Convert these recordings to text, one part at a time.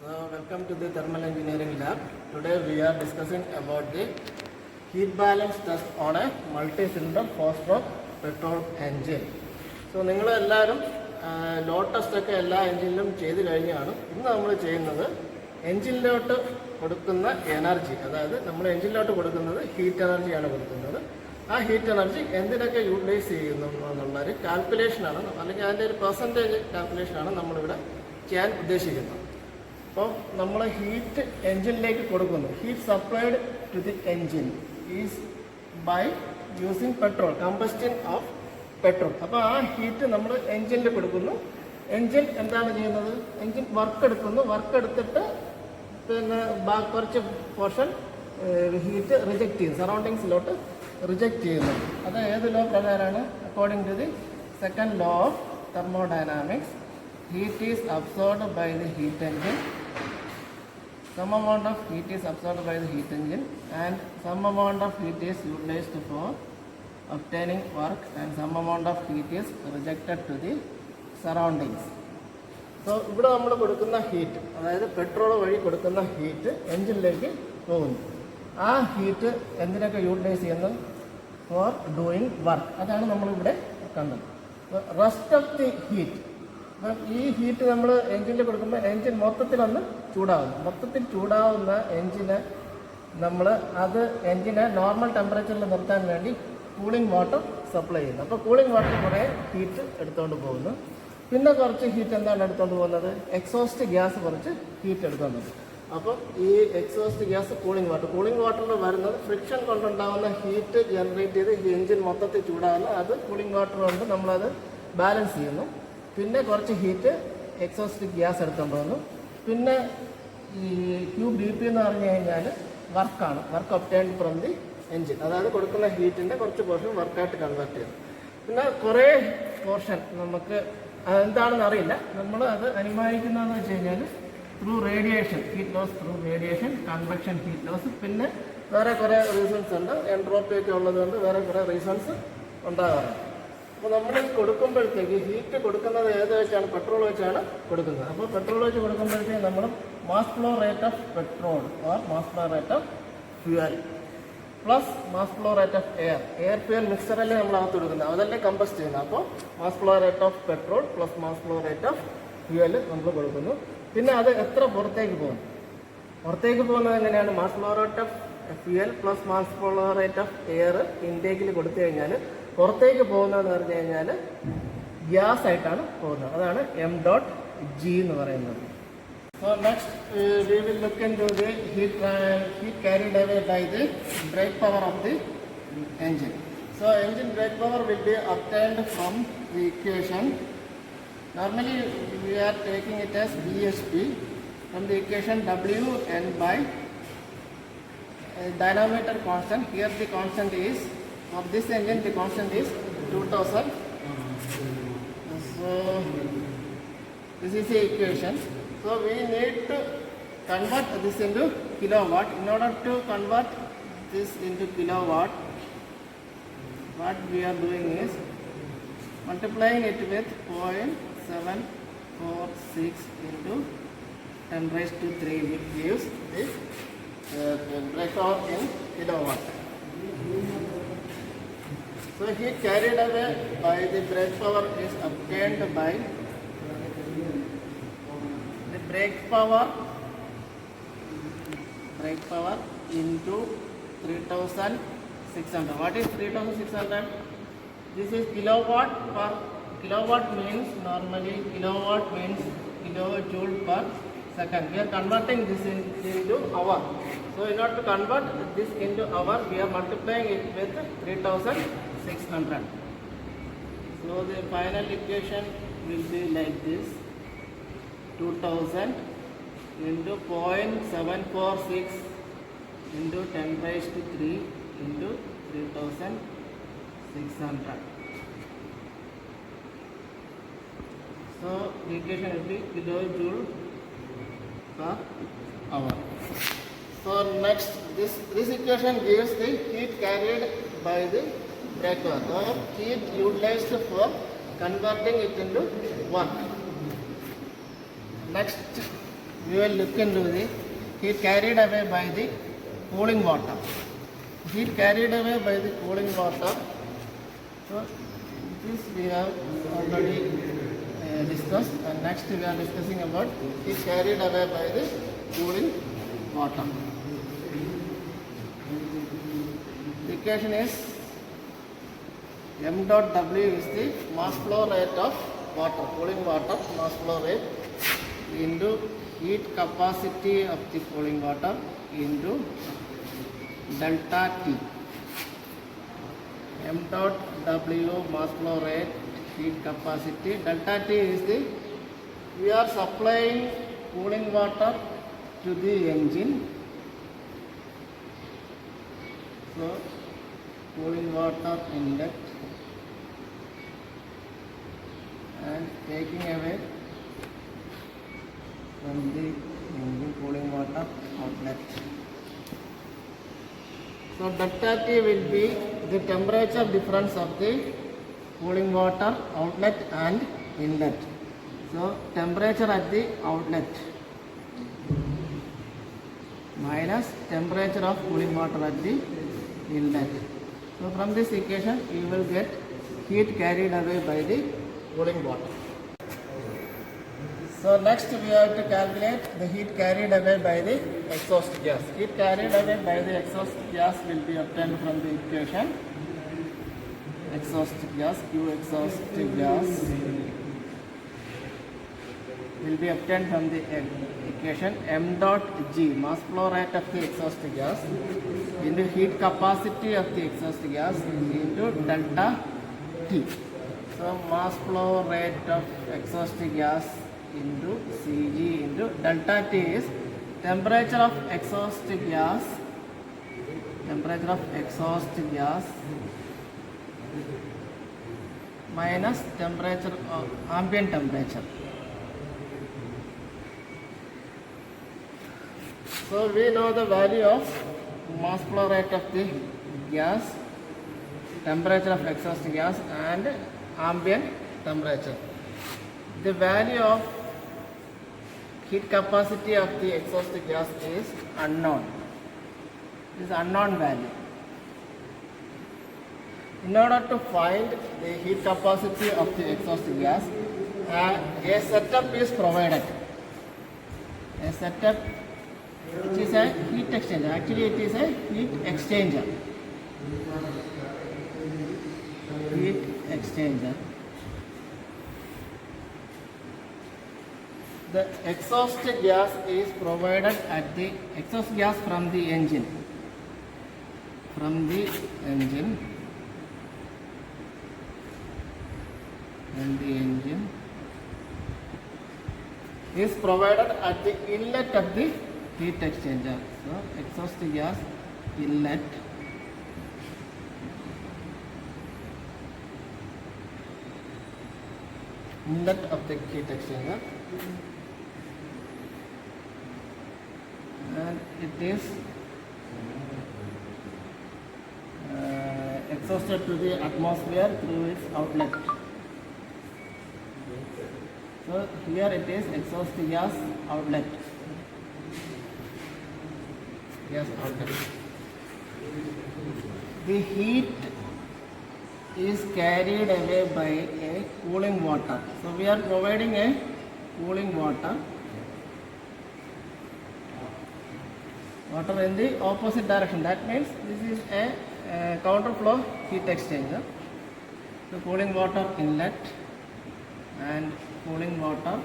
So welcome to the thermal engineering lab. Today we are discussing about the heat balance test on a multi-cylinder 4-stroke petrol engine. So നിങ്ങൾ എല്ലാവരും load test ഒക്കെ എല്ലാ എഞ്ചിനിലും ചെയ്ത് കഴിഞ്ഞാണ്. ഇന്ന് നമ്മൾ ചെയ്യുന്നത് എഞ്ചിനിലോട്ട് കൊടുക്കുന്ന എനർജി, അതായത് നമ്മൾ എഞ്ചിനിലോട്ട് കൊടുക്കുന്നത് ഹീറ്റ് എനർജിയാണ് കൊടുക്കുന്നത്. ആ ഹീറ്റ് എനർജി എന്തിനൊക്കെ യൂട്ടിലൈസ് ചെയ്യുന്നു എന്നുള്ളൊരു കാൽക്കുലേഷനാണ്, അല്ലെങ്കിൽ അതിൻ്റെ ഒരു പെർസെൻറ്റേജ് കാൽക്കുലേഷനാണ് നമ്മളിവിടെ ചെയ്യാൻ ഉദ്ദേശിക്കുന്നത്. അപ്പോൾ നമ്മൾ ഹീറ്റ് എൻജിനിലേക്ക് കൊടുക്കുന്നു. Heat supplied to the engine is by using petrol, combustion of petrol. അപ്പോൾ ആ ഹീറ്റ് നമ്മൾ എൻജിനിൽ കൊടുക്കുന്നു. എൻജിൻ എന്താണ് ചെയ്യുന്നത്? എൻജിൻ വർക്ക് എടുക്കുന്നു. വർക്ക് എടുത്തിട്ട് പിന്നെ കുറച്ച് പോർഷൻ ഹീറ്റ് റിജക്റ്റ് ചെയ്യും, സറൗണ്ടിങ്സിലോട്ട് റിജക്റ്റ് ചെയ്യുന്നു. അത് ഏത് ലോ പ്രകാരമാണ്? According to the second law of thermodynamics, heat is absorbed by the heat engine, some amount of heat is absorbed by the heat engine and some amount of heat is utilized for obtaining work and some amount of heat is rejected to the surroundings. So ഇവിടെ നമ്മൾ കൊടുക്കുന്ന heat, അതായത് petrol വഴി കൊടുക്കുന്ന heat എൻജിനിലേക്ക് പോകുന്നു. ആ heat എന്തിനൊക്കെ utilise ചെയ്യുന്നു? Four doing work. അതാണ് നമ്മളിവിടെ കണ്ടത്. റെസ്റ്റ് ഓഫ് ദി ഹീറ്റ്, അപ്പം ഈ ഹീറ്റ് നമ്മൾ എൻജിനിൽ കൊടുക്കുമ്പോൾ എൻജിൻ മൊത്തത്തിലൊന്ന് ചൂടാവുന്നു. മൊത്തത്തിൽ ചൂടാവുന്ന എൻജിന് നമ്മൾ എൻജിനെ നോർമൽ ടെമ്പറേച്ചറിൽ നിർത്താൻ വേണ്ടി കൂളിംഗ് വാട്ടർ സപ്ലൈ ചെയ്യുന്നു. അപ്പോൾ കൂളിംഗ് വാട്ടർ കുറേ ഹീറ്റ് എടുത്തുകൊണ്ട് പോകുന്നു. പിന്നെ കുറച്ച് ഹീറ്റ് എന്താണ് എടുത്തുകൊണ്ട് പോകുന്നത്? എക്സോസ്റ്റ് ഗ്യാസ് കുറച്ച് ഹീറ്റ് എടുത്തുകൊണ്ട് പോകും. അപ്പം ഈ എക്സോസ്റ്റ് ഗ്യാസ് കൂളിംഗ് വാട്ടറിൽ വരുന്നത് ഫ്രിക്ഷൻ കൊണ്ടുണ്ടാകുന്ന ഹീറ്റ് ജനറേറ്റ് ചെയ്ത് ഈ എൻജിൻ മൊത്തത്തിൽ ചൂടാകുന്നു. അത് കൂളിംഗ് വാട്ടർ കൊണ്ട് നമ്മളത് ബാലൻസ് ചെയ്യുന്നു. പിന്നെ കുറച്ച് ഹീറ്റ് എക്സോസ്റ്റ് ഗ്യാസ് എടുത്തുകൊണ്ട് വന്നു. പിന്നെ ഈ QBP എന്ന് പറഞ്ഞു കഴിഞ്ഞാൽ വർക്കാണ്, work obtained from the engine. അതായത് കൊടുക്കുന്ന ഹീറ്റിൻ്റെ കുറച്ച് പോർഷൻ വർക്കായിട്ട് കൺവേർട്ട് ചെയ്യുന്നു. പിന്നെ കുറേ പോർഷൻ നമുക്ക് എന്താണെന്ന് അറിയില്ല, നമ്മൾ അത് അനുമാനിക്കുന്നതെന്ന് വെച്ച് കഴിഞ്ഞാൽ through radiation, heat loss through radiation, convection heat loss. പിന്നെ വേറെ കുറേ റീസൺസ് ഉണ്ട്, എൻട്രോപ്പി ഒക്കെ ഉള്ളതുകൊണ്ട് വേറെ കുറേ റീസൺസ് ഉണ്ടാകാറുണ്ട്. അപ്പോൾ നമ്മൾ കൊടുക്കുമ്പോഴത്തേക്ക് ഹീറ്റ് കൊടുക്കുന്നത് ഏത് വെച്ചാണ്? പെട്രോൾ വെച്ചാണ് കൊടുക്കുന്നത്. അപ്പോൾ പെട്രോൾ വെച്ച് കൊടുക്കുമ്പോഴത്തേക്ക് നമ്മൾ mass flow rate of petrol or mass flow rate of fuel plus mass flow rate of air fuel മിക്സറല്ലേ നമ്മൾ അകത്ത് കൊടുക്കുന്നത്, അതല്ലേ കമ്പസ്റ്റ് ചെയ്യുന്നത്. അപ്പോൾ mass flow rate of petrol plus mass flow rate of fuel നമ്മൾ കൊടുക്കുന്നു. പിന്നെ അത് എത്ര പുറത്തേക്ക് പോകുന്നു? പുറത്തേക്ക് പോകുന്നത് എങ്ങനെയാണ്? Mass flow rate of fuel plus mass flow rate of air ഇൻടേക്കിൽ കൊടുത്തു കഴിഞ്ഞാൽ പുറത്തേക്ക് പോകുന്നതെന്ന് പറഞ്ഞു കഴിഞ്ഞാൽ ഗ്യാസ് ആയിട്ടാണ് പോകുന്നത്. അതാണ് m.g എന്ന് പറയുന്നത്. So next we will look into the heat carried away by the brake power of the engine. So engine brake power will be obtained from the equation. Normally we are taking it as BHP from the equation Wn by dynamometer constant. Here the constant is, of this engine the constant is 2000. So this is the equation. So we need to convert this into kilowatt. In order to convert this into kilowatt, what we are doing is multiplying it with 0.746 into 10 raised to 3, which gives this breakout in kilowatt. So heat carried away by the brake power is obtained by the brake power into 3600. What is 3600? This is kilowatt per kilowatt means normally kilowatt means kilojoule per second. We are converting this into hour. So in order to convert this into hour, we are multiplying it with 3600. So the final equation will be like this: 2000 into 0.746 into 10 raised to 3 into 3600. So the equation will be kilojoule per hour. So next, this equation gives the heat carried by the brake power, or heat utilized for converting it into work. Next, we will look into the heat carried away by the cooling water. Heat carried away by the cooling water. So this we have already discussed, and next we are discussing about heat carried away by the cooling water. The equation is m dot w is the mass flow rate of water, cooling water mass flow rate into heat capacity of the cooling water into delta T. M dot W mass flow rate, heat capacity. Delta T is the, we are supplying cooling water to the engine. So cooling water inlet and taking away from the engine cooling water outlet. So delta T will be the temperature difference of the cooling water outlet and inlet. So temperature at the outlet minus temperature of cooling water at the inlet. So from this equation you will get heat carried away by the cooling water. So next we have to calculate the heat carried away by the exhaust gas. Heat carried away by the exhaust gas will be obtained from the equation exhaust gas, Q exhaust gas will be obtained from the equation m dot G, mass flow rate of the exhaust gas, into heat capacity of the exhaust gas into delta T. So mass flow rate of exhaust gas into Cg into delta T is temperature of exhaust gas, minus temperature of ambient temperature. So we know the value of mass flow rate of the gas, temperature of exhaust gas and ambient temperature. The value of heat capacity of the exhaust gas is unknown. This is unknown value. In order to find the heat capacity of the exhaust gas, a setup is provided. A setup which is a heat exchanger. Actually it is a heat exchanger. Heat exchanger. The exhaust gas is provided at the exhaust gas from the engine. Is provided at the inlet of the heat exchanger. So exhaust gas inlet of the heat exchanger, and it is exhausted to the atmosphere through its outlet. So here it is exhaust gas outlet. The heat is carried away by a cooling water. So we are providing a cooling water in the opposite direction. That means this is a counterflow heat exchanger. The cooling water inlet and cooling water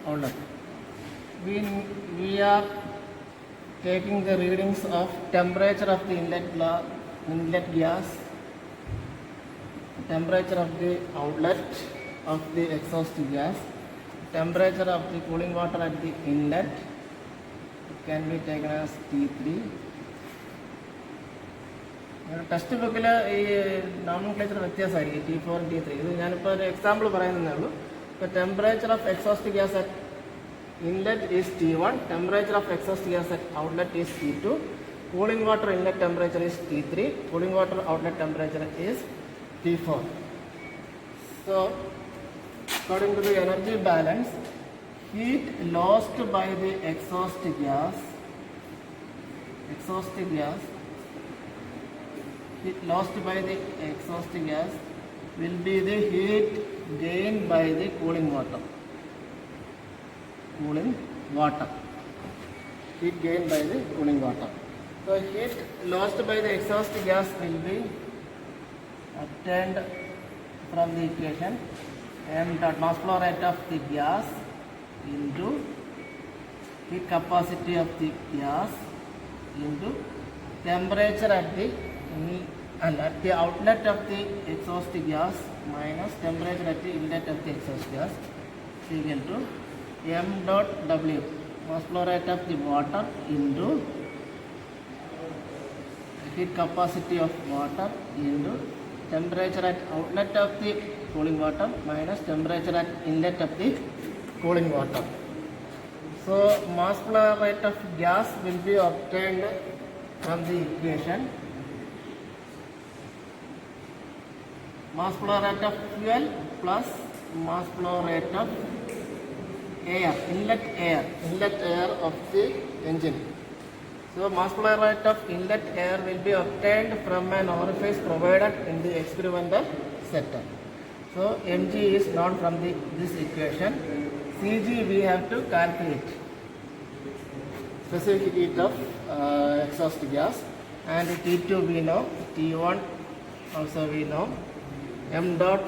outlet. We are taking the readings of temperature of the inlet gas, temperature of the outlet of the exhaust gas, temperature of the cooling water at the inlet. It can be taken as T3. Text ബുക്കിൽ ഈ nomenclature വ്യത്യാസമായിരിക്കും T4 T3. ഇത് ഞാനിപ്പോൾ ഒരു example പറയുന്നതേ ഉള്ളൂ. ഇപ്പോൾ temperature of exhaust gas at inlet is T1, temperature of exhaust gas at outlet is T2, cooling water inlet temperature is T3, cooling water outlet temperature is T4. So According to the energy balance, heat lost by the exhaust gas, heat lost by the exhaust gas will be the heat gained by the cooling water. Heat gained by the cooling water. So heat lost by the exhaust gas will be obtained from the equation m dot mass flow rate of the gas into heat capacity of the gas into temperature at the outlet of the exhaust gas minus temperature at the inlet of the exhaust gas is equal to m dot w, mass flow rate of the water, into heat capacity of water into temperature at outlet of the cooling water minus temperature at inlet of the cooling water. So mass flow rate of gas will be obtained from the equation mass flow rate of fuel plus mass flow rate of air, inlet air of the engine. So mass flow rate of inlet air will be obtained from an orifice provided in the experimental setup. So mg is known from this equation. Cg we have to calculate, specific heat of exhaust gas, and T2 we know, T1 also we know. M dot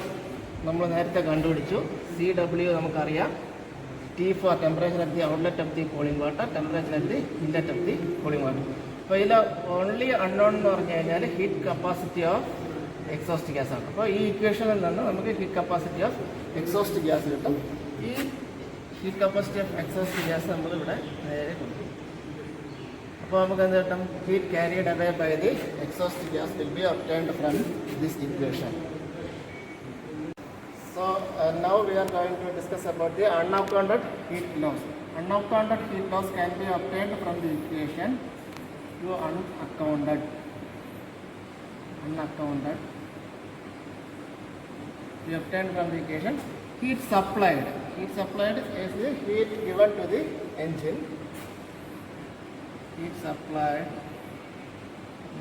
നമ്മൾ നേരത്തെ കണ്ടുപിടിച്ചു. CW നമുക്കറിയാം. T for temperature at the outlet of the cooling water, temperature at the inlet of the cooling water. അപ്പോൾ ഇതിൽ only unknown എന്ന് പറഞ്ഞു കഴിഞ്ഞാൽ heat capacity of exhaust gas ആണ്. അപ്പോൾ ഈ ഇക്വേഷനിൽ നിന്ന് നമുക്ക് heat capacity of exhaust gas കിട്ടും. ഈ heat capacity of exhaust gas നമ്മളിവിടെ നേരെ കൊടുക്കും. അപ്പോൾ നമുക്ക് എന്ത് കിട്ടും? Heat carried away by the exhaust gas will be obtained from this equation. So now we are going to discuss about the unaccounted heat loss. Unaccounted heat loss can be obtained from the equation to unaccounted. We obtained from the equation heat supplied. Heat supplied is the heat given to the engine. Heat supplied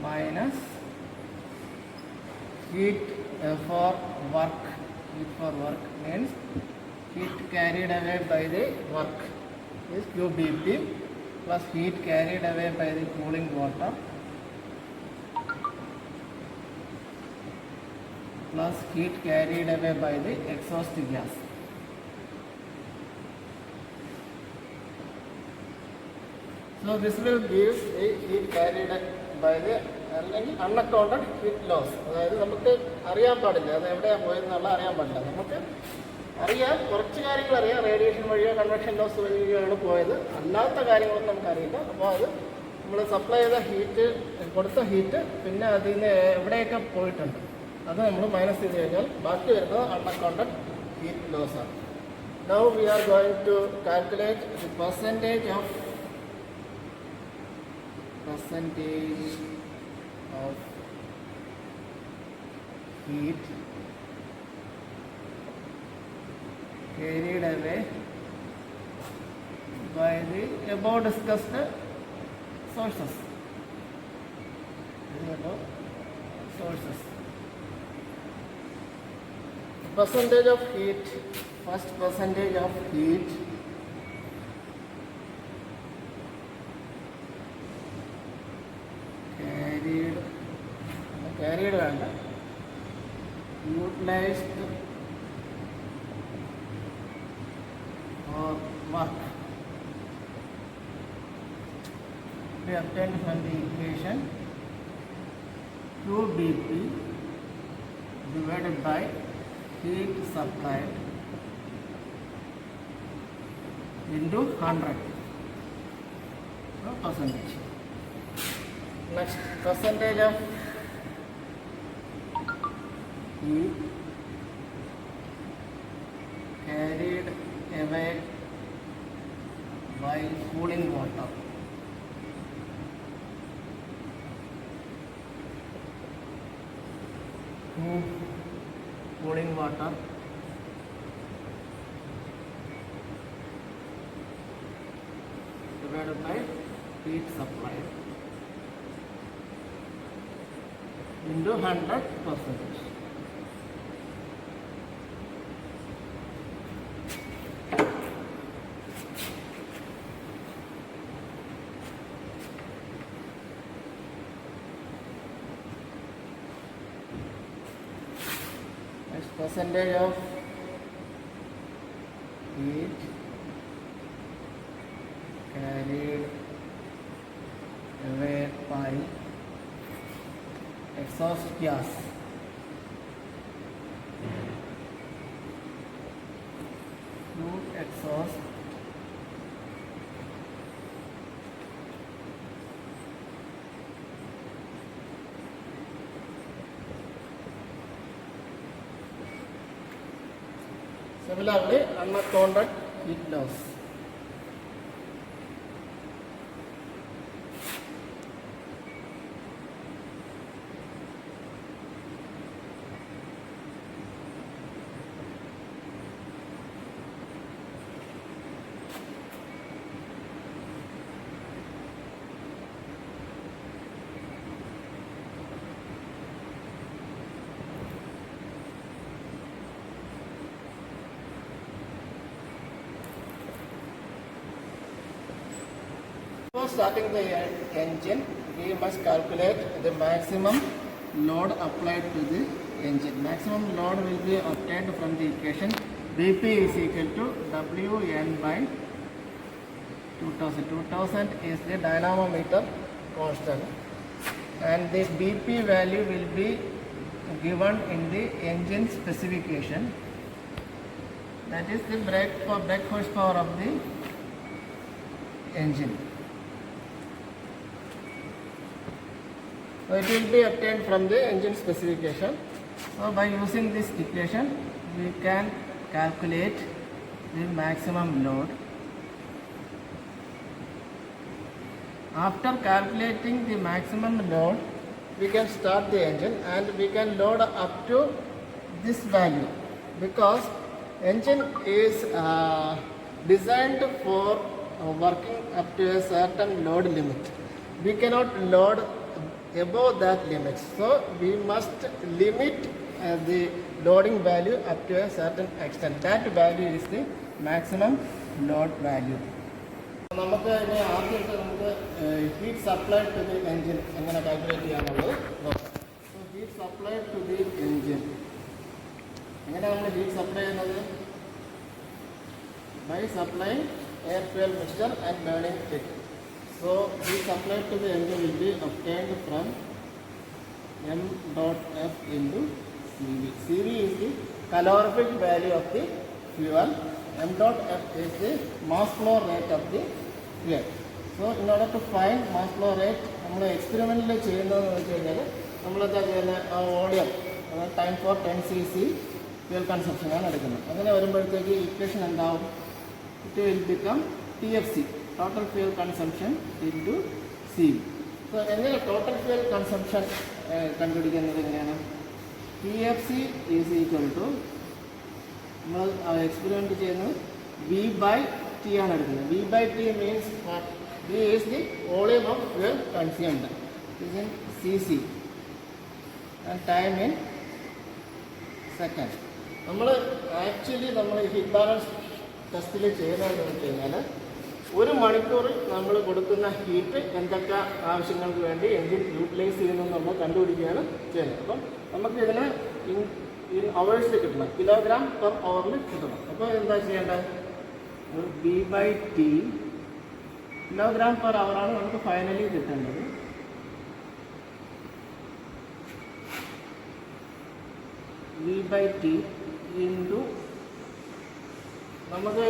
minus heat for work. Heat for work means heat carried away by the work is QBP plus heat carried away by the cooling water plus heat carried away by the exhaust gas. So this will give a heat carried by the unaccounted heat loss. അതായത് നമുക്ക് അറിയാൻ പാടില്ല അത് എവിടെയാണ് പോയതെന്നുള്ള അറിയാൻ പാടില്ല. നമുക്ക് അറിയാം, കുറച്ച് കാര്യങ്ങൾ അറിയാം, റേഡിയേഷൻ വഴിയോ കൺവെക്ഷൻ ലോസ് വഴിയാണ് പോയത്, അല്ലാത്ത കാര്യങ്ങളൊന്നും നമുക്കറിയില്ല. അപ്പോൾ അത് നമ്മൾ സപ്ലൈ ചെയ്ത ഹീറ്റ്, കൊടുത്ത ഹീറ്റ്, പിന്നെ അതിൽ നിന്ന് എവിടെയൊക്കെ പോയിട്ടുണ്ട് അത് നമ്മൾ മൈനസ് ചെയ്ത് കഴിഞ്ഞാൽ ബാക്കി വരുന്നത് അൺഅക്കൗണ്ടഡ് ഹീറ്റ് ലോസ് ആണ്. Now we are going to calculate the percentage of heat carried away by the above discussed sources. Percentage of heat, first percentage of heat carried and utilized for work we obtained from the equation QBP divided by heat supplied into 100 percentage. Next, percentage of heat carried away by cooling water. Cooling water divided by heat supplied into 100%. Next, percentage of heat carried away by exhaust gas through exhaust similarly unaccounted heat loss. Before starting the engine, we must calculate the maximum load applied to the engine. Maximum load will be obtained from the equation Bp is equal to Wn by 2000. 2000 is the dynamometer constant, and the Bp value will be given in the engine specification. That is the brake horsepower of the engine. So it will be obtained from the engine specification. So by using this equation, we can calculate the maximum load. After calculating the maximum load, we can start the engine and we can load up to this value, because engine is designed for working up to a certain load limit. We cannot load above that limit, so we must limit the loading value up to a certain extent. That value is the maximum load value. നമുക്ക് ഇനി ആദ്യമായിട്ട് നമുക്ക് heat supplied to the engine എങ്ങനെ calculate ചെയ്യാന്നുള്ളത് നോക്കാം. So heat supplied to the engine എങ്ങനെ നമ്മൾ heat supply ചെയ്യുന്നത്? By supplying air fuel mixture and burning it. So heat supplied to the engine will be obtained from m dot f into Cv. Cv is the calorific value of the fuel. M dot f is the mass flow rate of the fuel. So in order to find mass flow rate, നമ്മൾ എക്സ്പെരിമെൻറ്റിൽ ചെയ്യുന്നതെന്ന് വെച്ച് കഴിഞ്ഞാൽ നമ്മളെന്താ ചെയ്യുന്നത്? ആ volume time for 10 cc fuel കൺസപ്ഷനാണ് എടുക്കുന്നത്. അങ്ങനെ വരുമ്പോഴത്തേക്ക് ഇക്വേഷൻ എന്താവും? It will become TFC, total fuel consumption into CV. So എങ്ങനെ ടോട്ടൽ ഫ്യൂൽ കൺസംഷൻ കണ്ടുപിടിക്കുന്നത് എങ്ങനെയാണ്? TFC ഈസ് ഈക്വൽ ടു നമ്മൾ എക്സ്പെരിമെൻറ്റ് ചെയ്യുന്നത് V/T ആണ് എടുക്കുന്നത്. V/T means V is the volume of fuel consumed is in cc and time in second. നമ്മൾ heat balance ടെസ്റ്റിൽ ചെയ്യുന്നതെന്ന് വെച്ച് കഴിഞ്ഞാൽ ഒരു മണിക്കൂറിൽ നമ്മൾ കൊടുക്കുന്ന ഹീറ്റ് എന്തൊക്കെ ആവശ്യങ്ങൾക്ക് വേണ്ടി എൻജിൻ യൂട്ടിലൈസ് ചെയ്യുന്നു നമ്മൾ കണ്ടുപിടിക്കുകയാണ് ചെയ്യുന്നത്. അപ്പം നമുക്ക് ഇതിന് ഇൻ അവേഴ്സിൽ കിട്ടണം, കിലോഗ്രാം പെർ അവറിൽ കിട്ടണം. അപ്പോൾ എന്താ ചെയ്യേണ്ടത്? V/T കിലോഗ്രാം പെർ അവറാണ് നമുക്ക് ഫൈനലി കിട്ടേണ്ടത്. V/T ഇൻറ്റു നമുക്ക്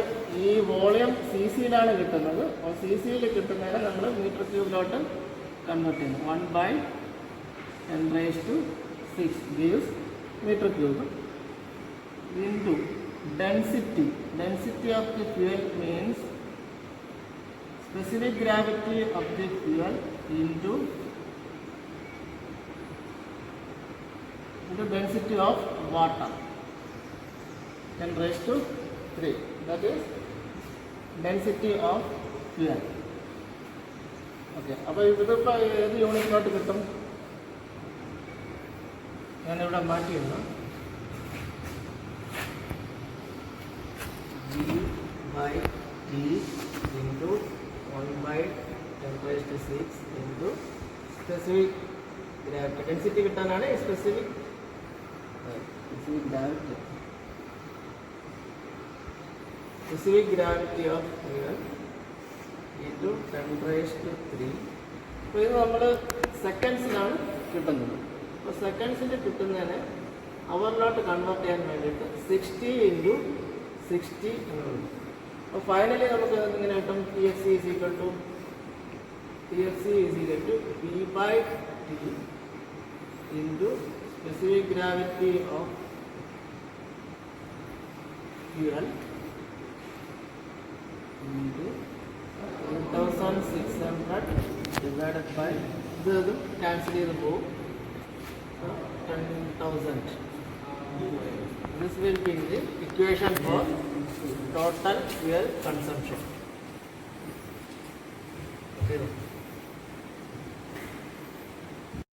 ഈ വോളിയം CCയിലാണ് കിട്ടുന്നത്. അപ്പോൾ CCയിൽ കിട്ടുന്നതിന് നമ്മൾ മീറ്റർ ക്യൂബിലോട്ട് കൺവേർട്ട് ചെയ്യുന്നു. 1/10⁻⁶ gives meter cube into density. Density of the fuel means specific gravity of the fuel into density of water, 10⁻³ that is density of fuel. Okay, അപ്പോൾ ഇതിപ്പോൾ ഏത് യൂണിറ്റിലോട്ട് കിട്ടും? ഞാനിവിടെ മാറ്റിയിരുന്നു. G/T into 1/10⁶ into specific gravity. Density കിട്ടാനാണ് specific gravity. Specific gravity of air into 10⁻³ അപ്പോൾ ഇത് നമ്മൾ സെക്കൻഡ്സിലാണ് കിട്ടുന്നത്. അപ്പോൾ സെക്കൻഡ്സിൽ കിട്ടുന്നതിന് അവറിലോട്ട് കൺവേർട്ട് ചെയ്യാൻ വേണ്ടിയിട്ട് 60 × 60 എന്നുള്ളത്. അപ്പോൾ ഫൈനലി നമുക്ക് ഇങ്ങനെ കിട്ടും TFC is equal to P/T into specific gravity of fuel into 1600 divided by ഇത് ക്യാൻസൽ ചെയ്ത് പോകും 10,000. This will be the equation for total fuel consumption. Okay.